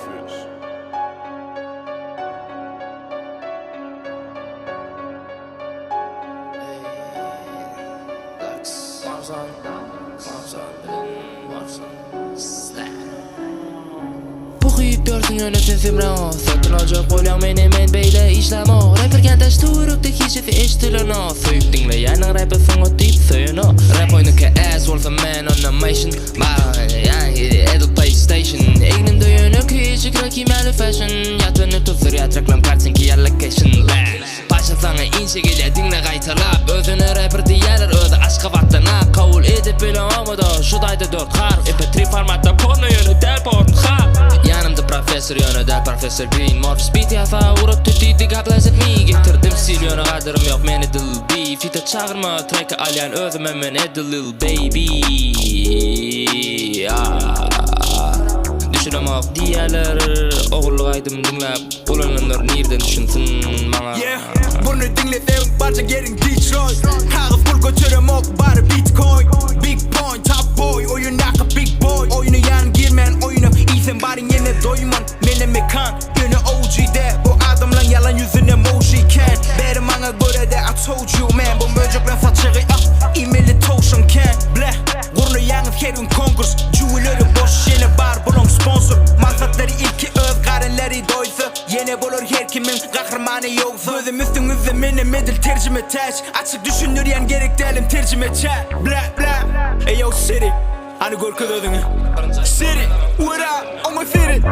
fish. Okuyup görsün yönetim o Satın alacak olam men beyle işlemo Rapperken taşturukta keşifi eştileno Soyup dinle yani rapper sana deyip söyeno Rap oynuke ass olsa man on the mission Yani adult PlayStation Egnimde yönük hiçik rakimeli fashion Yatını tuzur yat reklam kartsin ki location Başa sana inşe gele dinle gaytalap Özüne rapper diyeler öde aşka vattana Kavul edip bile olmadı şudayda 4 harf MP3 formatta porno yönü del porn harf Yanımda profesör yönü del profesör Bean Morphs beat yafa vurup tütüydü gaplas etmeyi Getirdim sil yönü qadırım yok men edil B Fita çağırma track'ı alyan özüm hemen edil lil baby Düşüremek diyeler Oğullu aydım dinlep Olanlar nereden düşünsün bana Bunu dinlesem barca yerin Detroit Hağız pul götürem ok bari Bitcoin Big point top boy oyun yakı big boy Oyunu yan girmen oyunu İyisen bari yine doyman Mene mekan yine OG'de Bu adamla yalan yüzüne emoji can Beri bana göre de I told you man Bu möcüklen saçığı E-maili toşun can Bleh Gurnu yalnız her gün konkurs Juveleri boş yine bar bulun sponsor Maksatları ilki öz karenleri doysa Yine bulur her kimin kahramanı yoksa Gözüm üstünüzde benim edil tercüme taş Açık düşünür yan gerek değilim tercüme chat Blah blah Hey yo city Hani korku dödünü City What up? I'm with it